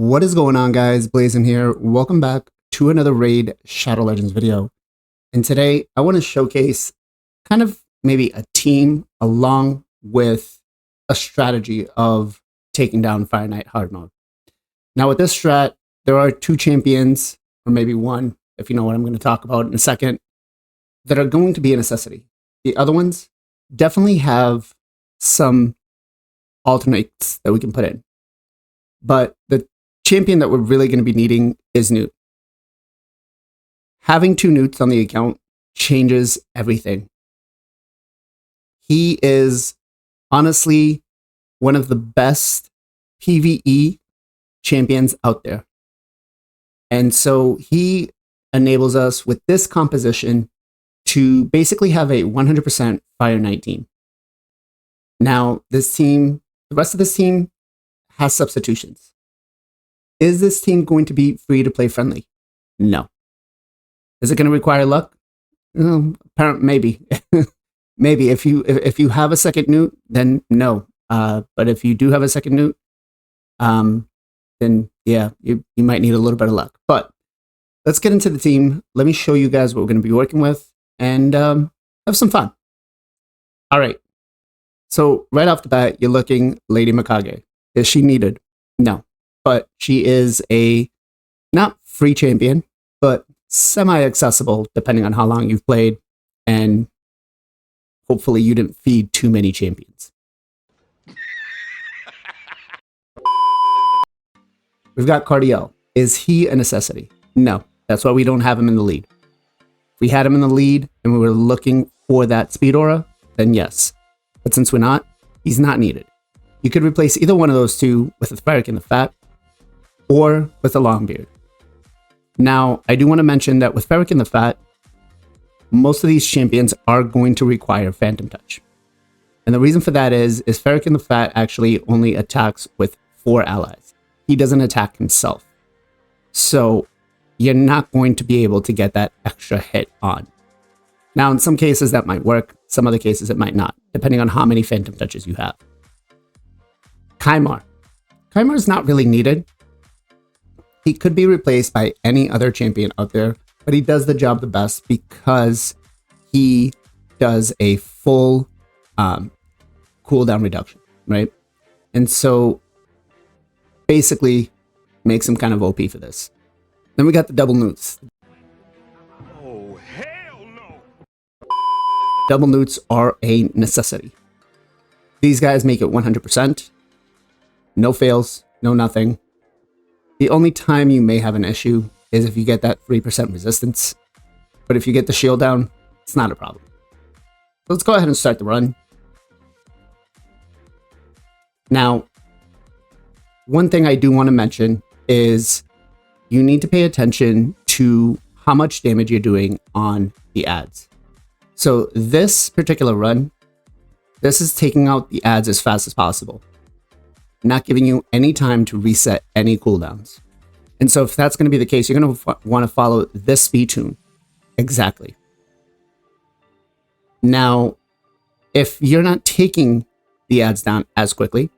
What is going on, guys? Blazing here. Welcome back to another Raid Shadow Legends video. And today I want to showcase kind of maybe a team along with a strategy of taking down Fire Knight hard mode. Now with this strat, there are two champions, or maybe one, if you know what I'm going to talk about in a second, that are going to be a necessity. The other ones definitely have some alternates that we can put in. But the champion that we're really going to be needing is Newt. Having two Newts on the account changes everything. He is honestly one of the best PvE champions out there. And so he enables us with this composition to basically have a 100% Fire Knight team. Now, this team, the rest of this team has substitutions. Is this team going to be free to play friendly? No. Is it going to require luck? Maybe. Maybe if you have a second Newt, then no. But if you do have a second Newt, then yeah, you might need a little bit of luck. But let's get into the team. Let me show you guys what we're going to be working with and have some fun. All right. So right off the bat, you're looking Lady Mikage. Is she needed? No. But she is a not free champion, but semi-accessible depending on how long you've played, and hopefully you didn't feed too many champions. We've got Cardiel. Is he a necessity? No. That's why we don't have him in the lead. If we had him in the lead and we were looking for that speed aura, then yes. But since we're not, he's not needed. You could replace either one of those two with a Ferric in the Fat or with a Longbeard. Now, I do want to mention that with Ferric in the Fat, most of these champions are going to require Phantom Touch. And the reason for that is Ferric in the Fat actually only attacks with 4 allies. He doesn't attack himself. So you're not going to be able to get that extra hit on. Now, in some cases that might work, some other cases it might not, depending on how many Phantom Touches you have. Kymar. Kymar is not really needed. He could be replaced by any other champion out there, but he does the job the best because he does a full cooldown reduction, right? And so basically makes him kind of OP for this. Then we got the double Newts. Oh, hell no! Double Newts are a necessity. These guys make it 100%. No fails, no nothing. The only time you may have an issue is if you get that 3% resistance. But if you get the shield down, it's not a problem. So let's go ahead and start the run. Now, one thing I do want to mention is you need to pay attention to how much damage you're doing on the ads. So this particular run, this is taking out the ads as fast as possible, not giving you any time to reset any cooldowns. And so if that's going to be the case, you're going to want to follow this speed tune. Exactly. Now, if you're not taking the ads down as quickly,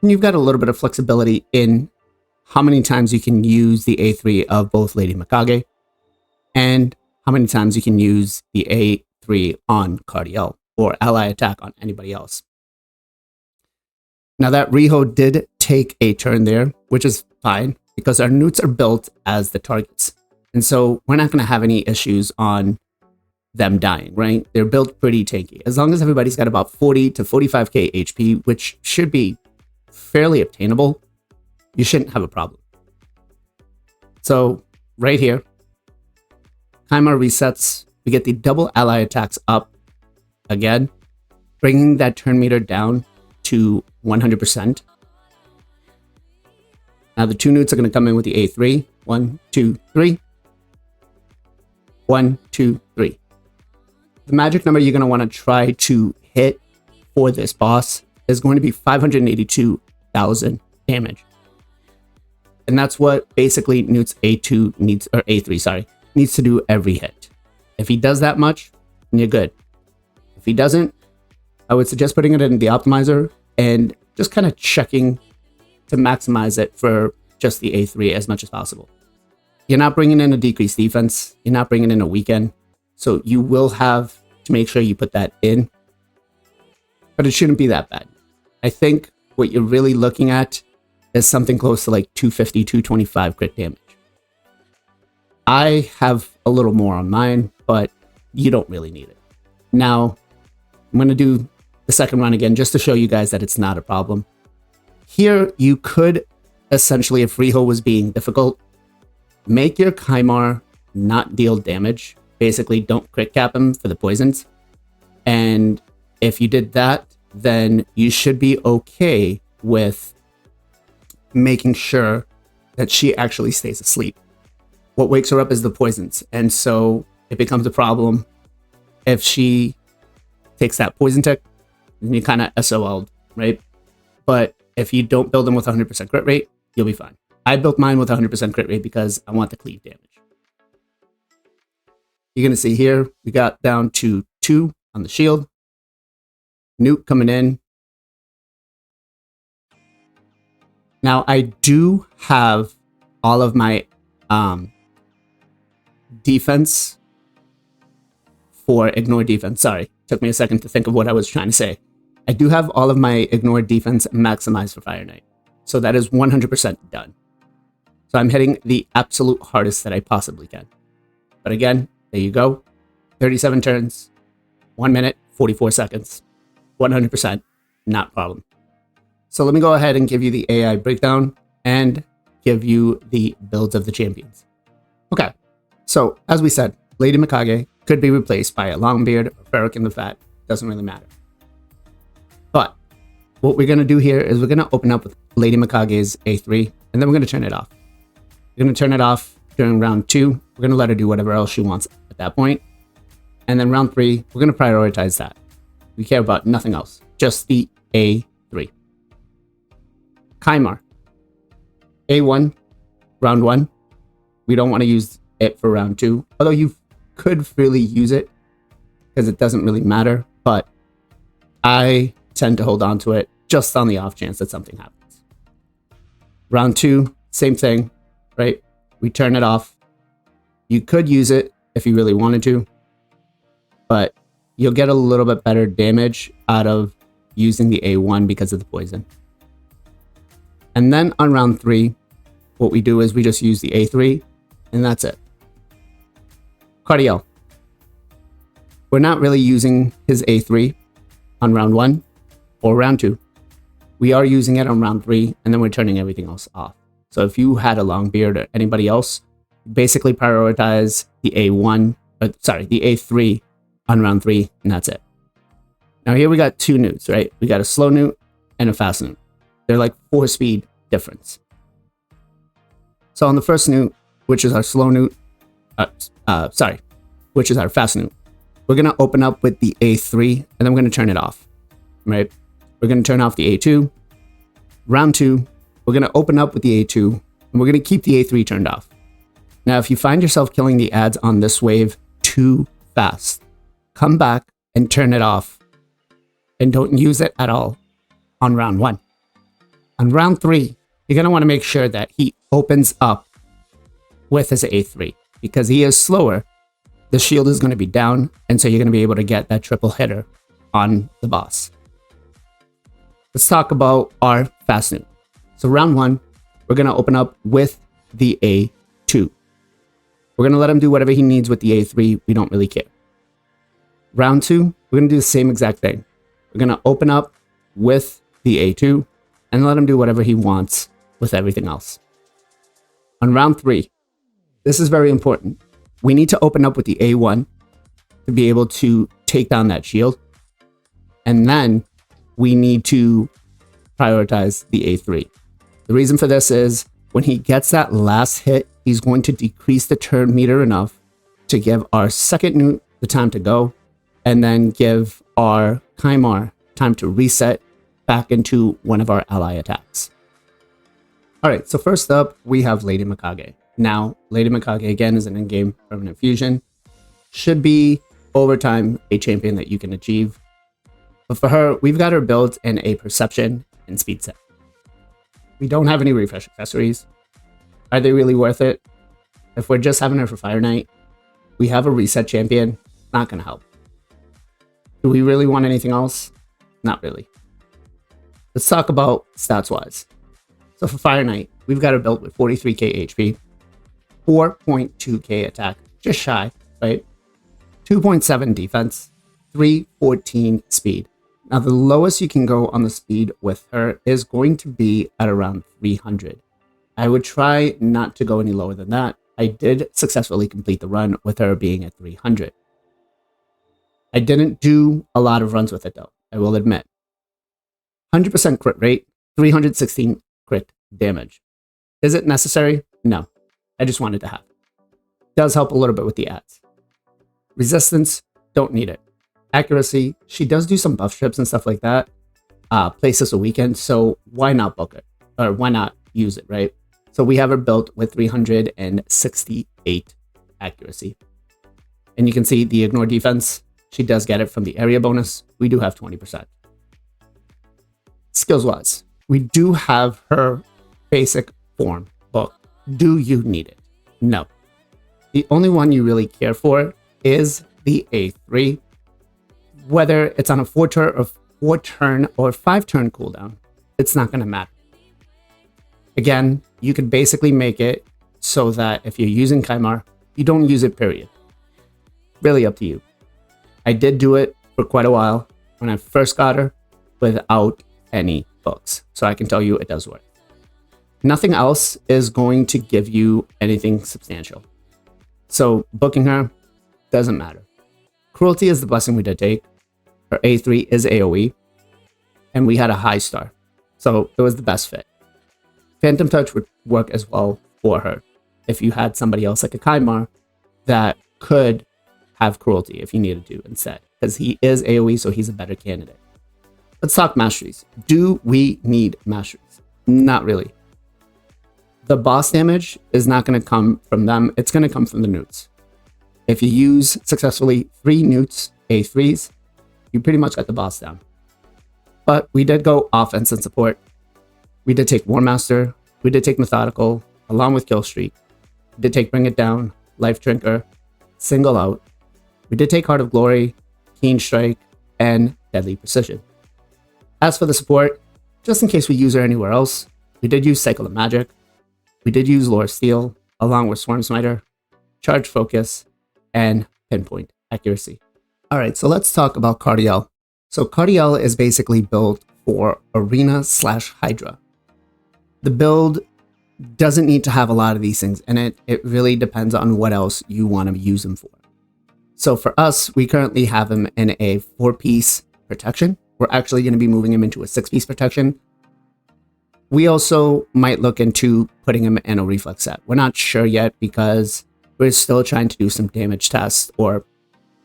then you've got a little bit of flexibility in how many times you can use the A3 of both Lady Mikage and how many times you can use the A3 on Cardiel or ally attack on anybody else. Now that Riho did take a turn there, which is fine because our Newts are built as the targets. And so we're not going to have any issues on them dying, right? They're built pretty tanky. As long as everybody's got about 40 to 45k HP, which should be fairly obtainable, you shouldn't have a problem. So right here, Kymar resets. We get the double ally attacks up again, bringing that turn meter down to 100%. Now the two Newts are going to come in with the A3. 1, 2, 3. 1, 2, 3. The magic number you're going to want to try to hit for this boss is going to be 582,000 damage. And that's what basically Newt's A2 needs, or A3, sorry, needs to do every hit. If he does that much, then you're good. If he doesn't, I would suggest putting it in the optimizer and just kind of checking to maximize it for just the A3 as much as possible. You're not bringing in a decreased defense. You're not bringing in a weekend. So you will have to make sure you put that in. But it shouldn't be that bad. I think what you're really looking at is something close to like 250, 225 crit damage. I have a little more on mine, but you don't really need it. Now, I'm going to do the second run again just to show you guys that it's not a problem. Here, you could essentially, if Riho was being difficult, make your Kymar not deal damage. Basically, don't crit cap him for the poisons. And if you did that, then you should be okay with making sure that she actually stays asleep. What wakes her up is the poisons. And so it becomes a problem if she takes that poison tick, then you kind of SOL'd, right? But if you don't build them with 100% crit rate, you'll be fine. I built mine with 100% crit rate because I want the cleave damage. You're going to see here, we got down to 2 on the shield. Nuke coming in. Now, I do have all of my defense for ignore defense. Sorry, took me a second to think of what I was trying to say. I do have all of my ignore defense maximized for Fire Knight. So that is 100% done. So I'm hitting the absolute hardest that I possibly can. But again, there you go. 37 turns, 1 minute, 44 seconds, 100%, not a problem. So let me go ahead and give you the AI breakdown and give you the builds of the champions. Okay, so as we said, Lady Mikage could be replaced by a Longbeard or Ferric in the Fat. Doesn't really matter. But what we're going to do here is we're going to open up with Lady Mikage's A3, and then we're going to turn it off. We're going to turn it off during round 2. We're going to let her do whatever else she wants at that point. And then round 3, we're going to prioritize that. We care about nothing else, just the A3. Kymar. A1, round 1. We don't want to use it for round 2, although you could really use it because it doesn't really matter, but I tend to hold on to it just on the off chance that something happens. Round 2, same thing, right? We turn it off. You could use it if you really wanted to, but you'll get a little bit better damage out of using the A1 because of the poison. And then on round 3, what we do is we just use the A3, and that's it. Cardiel. We're not really using his A3 on round 1 or round 2. We are using it on round 3, and then we're turning everything else off. So if you had a Longbeard or anybody else, basically prioritize the A1, the A3 on round 3, and that's it. Now here we got 2 newts, right? We got a slow newt and a fast newt. They're like 4 speed difference. So on the first newt, which is our slow newt, which is our fast newt, we're going to open up with the A3, and then we're going to turn it off, right? We're going to turn off the A2. Round 2, we're going to open up with the A2, and we're going to keep the A3 turned off. Now, if you find yourself killing the ads on this wave too fast, come back and turn it off, and don't use it at all on round 1. On round 3, you're going to want to make sure that he opens up with his A3, because he is slower. The shield is going to be down, and so you're going to be able to get that triple hitter on the boss. Let's talk about our fast newt. So round 1, we're going to open up with the A2. We're going to let him do whatever he needs with the A3. We don't really care. Round 2, we're going to do the same exact thing. We're going to open up with the A2 and let him do whatever he wants with everything else. On round 3, this is very important. We need to open up with the A1 to be able to take down that shield. And then we need to prioritize the A3. The reason for this is when he gets that last hit, he's going to decrease the turn meter enough to give our second newt the time to go, and then give our Kymar time to reset back into one of our ally attacks. All right, so first up, we have Lady Mikage. Now, Lady Mikage, again, is an in-game permanent fusion. Should be, over time, a champion that you can achieve. But for her, we've got her built in a perception and speed set. We don't have any refresh accessories. Are they really worth it? If we're just having her for Fire Knight, we have a reset champion, not going to help. Do we really want anything else? Not really. Let's talk about stats-wise. So for Fire Knight, we've got her built with 43k HP, 4.2k attack, just shy, right? 2.7 defense, 314 speed. Now the lowest you can go on the speed with her is going to be at around 300. I would try not to go any lower than that. I did successfully complete the run with her being at 300. I didn't do a lot of runs with it though, I will admit. 100% crit rate, 316 crit damage. Is it necessary? No. I just wanted to have it. Does help a little bit with the ads. Resistance, don't need it. Accuracy, she does do some buff strips and stuff like that. Places a weekend, so why not book it? Or why not use it, right? So we have her built with 368 accuracy. And you can see the ignore defense. She does get it from the area bonus. We do have 20%. Skills-wise, we do have her basic form book. Do you need it? No. The only one you really care for is the A3. Whether it's on a 4-turn or 5-turn cooldown, it's not going to matter. Again, you could basically make it so that if you're using Kymar, you don't use it, period. Really up to you. I did do it for quite a while when I first got her without any books. So I can tell you it does work. Nothing else is going to give you anything substantial. So booking her doesn't matter. Cruelty is the blessing we did take. Her A3 is AoE. And we had a high star. So it was the best fit. Phantom Touch would work as well for her if you had somebody else like a Kymar that could have cruelty if you needed to instead, because he is AoE, so he's a better candidate. Let's talk masteries. Do we need masteries? Not really. The boss damage is not going to come from them. It's going to come from the newts. If you use successfully 3 newts, A3s, you pretty much got the boss down. But we did go offense and support. We did take War Master. We did take Methodical, along with Kill Streak. We did take Bring It Down, Life Drinker, Single Out. We did take Heart of Glory, Keen Strike, and Deadly Precision. As for the support, just in case we use her anywhere else, we did use Cycle of Magic. We did use Lore Steel, along with Swarm Smiter, Charge Focus, and Pinpoint Accuracy. Alright, so let's talk about Cardiel. So Cardiel is basically built for Arena/Hydra. The build doesn't need to have a lot of these things in it. It really depends on what else you want to use them for. So for us, we currently have him in a 4-piece protection. We're actually going to be moving him into a 6-piece protection. We also might look into putting him in a reflex set. We're not sure yet because we're still trying to do some damage tests or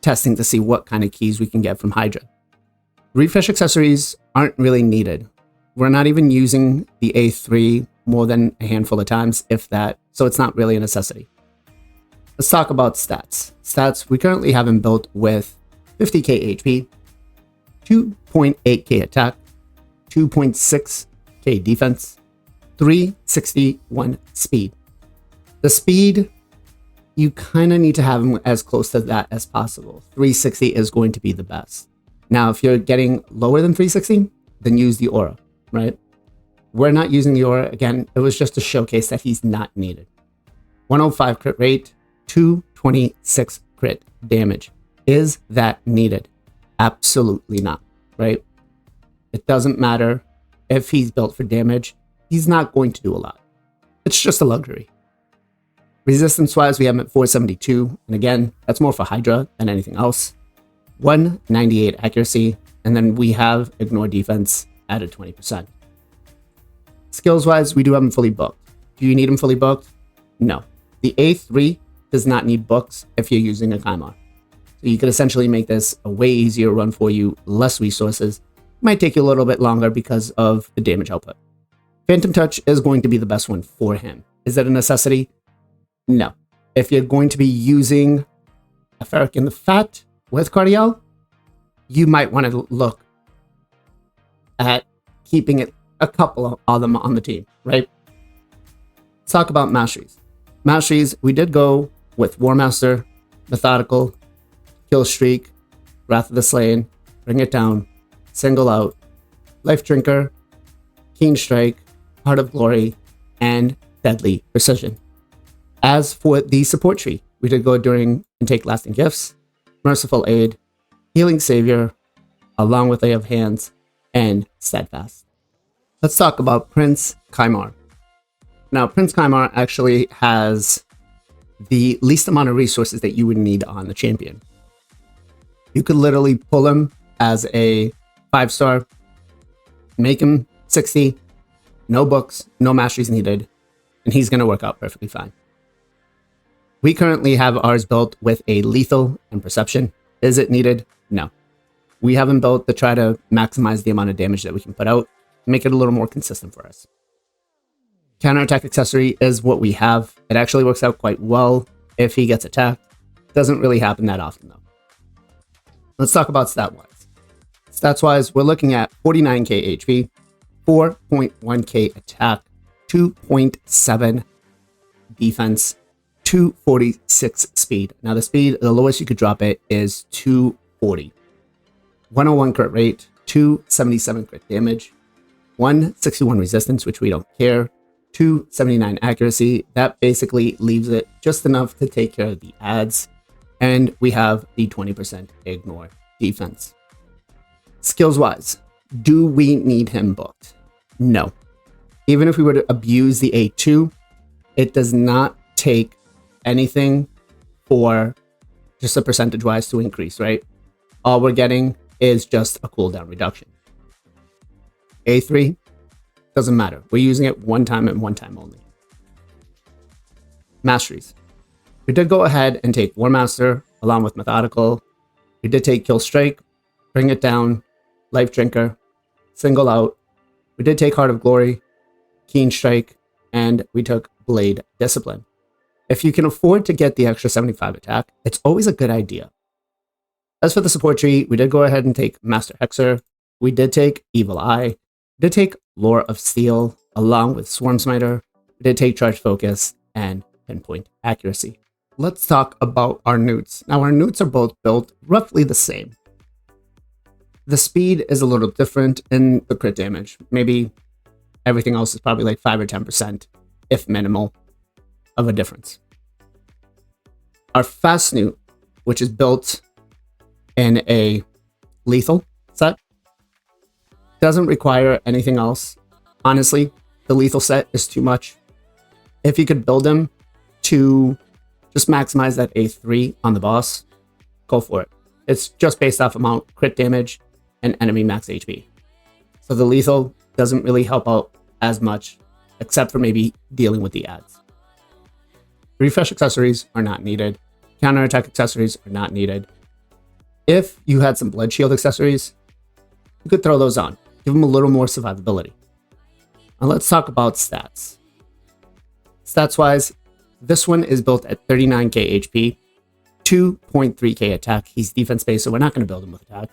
testing to see what kind of keys we can get from Hydra. Refresh accessories aren't really needed. We're not even using the A3 more than a handful of times, if that, so it's not really a necessity. Let's talk about stats. Stats, we currently have him built with 50k HP, 2.8k attack, 2.6k defense, 361 speed. The speed, you kind of need to have him as close to that as possible. 360 is going to be the best. Now, if you're getting lower than 360, then use the aura, right? We're not using the aura. Again, it was just to showcase that he's not needed. 105 crit rate, 226 crit damage. Is that needed? Absolutely not, right? It doesn't matter if he's built for damage. He's not going to do a lot. It's just a luxury. Resistance-wise, we have him at 472. And again, that's more for Hydra than anything else. 198 accuracy. And then we have ignore defense at 20%. Skills-wise, we do have him fully booked. Do you need him fully booked? No. The A3 does not need books if you're using a Kymar. So you could essentially make this a way easier run for you, less resources. Might take you a little bit longer because of the damage output. Phantom Touch is going to be the best one for him. Is it a necessity? No. If you're going to be using a Ferric in the Fat with Cardiel, you might want to look at keeping it a couple of them on the team, right? Let's talk about masteries. Masteries, we did go with War Master, Methodical, Kill Streak, Wrath of the Slain, Bring It Down, Single Out, Life Drinker, Keen Strike, Heart of Glory, and Deadly Precision. As for the support tree, we did go during and take Lasting Gifts, Merciful Aid, Healing Savior, along with Lay of Hands, and Steadfast. Let's talk about Prince Kymar. Now, Prince Kymar actually has the least amount of resources that you would need on the champion. You could literally pull him as a 5-star, make him 60, no books, no masteries needed, and he's going to work out perfectly fine. We currently have ours built with a lethal and perception. Is it needed? No. We have him built to try to maximize the amount of damage that we can put out, make it a little more consistent for us. Counterattack accessory is what we have. It actually works out quite well if he gets attacked. Doesn't really happen that often though. Let's talk about stat-wise. Stats-wise, we're looking at 49k HP, 4.1k attack, 2.7 defense, 246 speed. Now the speed, the lowest you could drop it is 240. 101 crit rate, 277 crit damage, 161 resistance, which we don't care, 279 accuracy. That basically leaves it just enough to take care of the adds. And we have the 20% ignore defense. Skills wise, do we need him booked? No. Even if we were to abuse the A2, it does not take anything for just a percentage wise to increase, right? All we're getting is just a cooldown reduction. A3 doesn't matter. We're using it one time and one time only. Masteries. We did go ahead and take War Master along with Methodical. We did take Kill Strike, Bring It Down, Life Drinker, Single Out. We did take Heart of Glory, Keen Strike, and we took Blade Discipline. If you can afford to get the extra 75 attack, it's always a good idea. As for the support tree, we did go ahead and take Master Hexer. We did take Evil Eye. We did take Lore of Steel along with Swarm Smiter. We did take Charge Focus and Pinpoint Accuracy. Let's talk about our newts. Now our newts are both built roughly the same. The speed is a little different in the crit damage. Maybe everything else is probably like 5 or 10%, if minimal, of a difference. Our fast newt, which is built in a lethal set, doesn't require anything else. Honestly, the lethal set is too much. If you could build him to just maximize that A3 on the boss, go for it. It's just based off amount, crit damage, and enemy max HP. So the lethal doesn't really help out as much, except for maybe dealing with the adds. Refresh accessories are not needed. Counterattack accessories are not needed. If you had some Blood Shield accessories, you could throw those on. Give them a little more survivability. Now let's talk about stats. Stats-wise, this one is built at 39k HP, 2.3k attack. He's defense-based, so we're not going to build him with attack.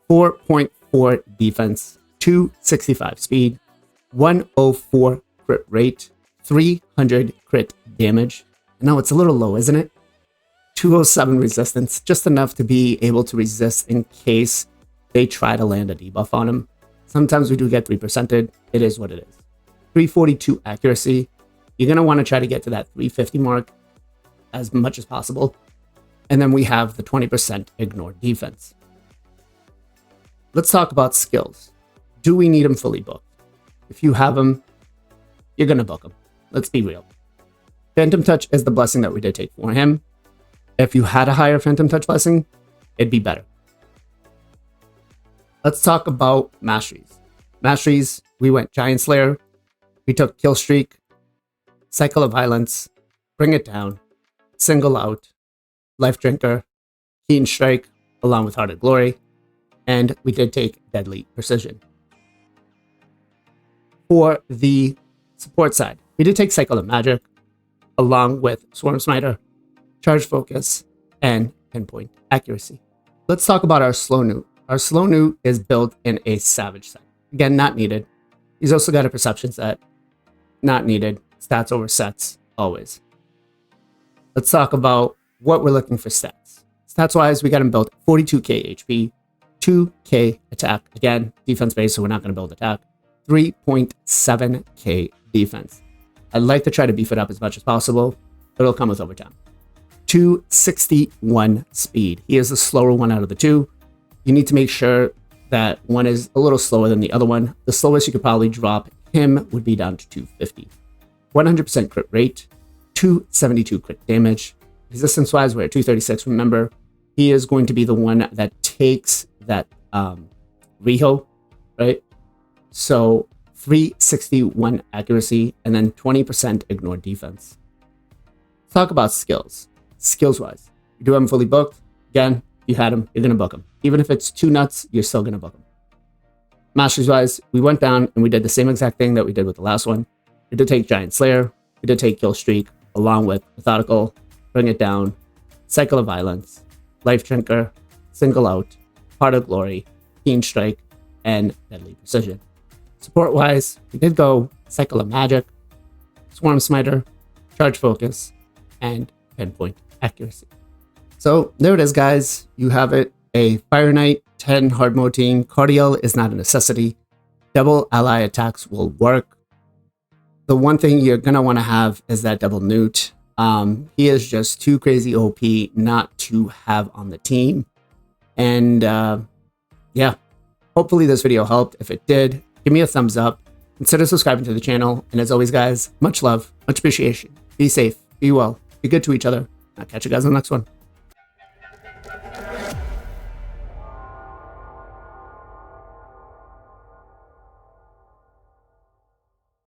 4.4 defense, 265 speed, 104 crit rate, 300 crit damage. I know it's a little low, isn't it? 207 resistance, just enough to be able to resist in case they try to land a debuff on him. Sometimes we do get 3%. It is what it is. 342 accuracy. You're going to want to try to get to that 350 mark as much as possible. And then we have the 20% ignore defense. Let's talk about skills. Do we need him fully booked? If you have him, you're going to book him. Let's be real. Phantom Touch is the blessing that we did take for him. If you had a higher Phantom Touch blessing, it'd be better. Let's talk about masteries. Masteries, we went Giant Slayer. We took Kill Streak, Cycle of Violence, Bring It Down, Single Out, Life Drinker, Keen Strike, along with Heart of Glory, and we did take Deadly Precision. For the support side, we did take Cycle of Magic, along with Swarm Smiter, Charge Focus, and Pinpoint Accuracy. Let's talk about our Slow Newt. Our Slow Newt is built in a Savage set. Again, not needed. He's also got a Perception set. Not needed. stats over sets, always. Let's talk about what we're looking for stats. Stats-wise, we got him built 42k HP, 2k attack. Again, defense base, so we're not going to build attack. 3.7k defense. I'd like to try to beef it up as much as possible, but it'll come with overtime. 261 speed. He is the slower one out of the two. You need to make sure that one is a little slower than the other one. The slowest you could probably drop him would be down to 250. 100% crit rate, 272 crit damage. Resistance-wise, we're at 236. Remember, he is going to be the one that takes that reho, right? So 361 accuracy and then 20% ignore defense. Let's talk about skills. Skills-wise, you do have him fully booked. Again, you had him, you're going to book him. Even if it's 2 nuts, you're still going to book him. Masteries-wise, we went down and we did the same exact thing that we did with the last one. We did take Giant Slayer, we did take Kill Streak, along with Methodical, Bring It Down, Cycle of Violence, Life Drinker, Single Out, Heart of Glory, Keen Strike, and Deadly Precision. Support-wise, we did go Cycle of Magic, Swarm Smiter, Charge Focus, and Pinpoint Accuracy. So there it is, guys. You have it. A Fire Knight 10 hard mode team. Cardiel is not a necessity. Double ally attacks will work. The one thing you're going to want to have is that double newt. He is just too crazy OP not to have on the team. And yeah, hopefully this video helped. If it did, give me a thumbs up. Consider subscribing to the channel. And as always, guys, much love, much appreciation. Be safe, be well, be good to each other. I'll catch you guys on the next one.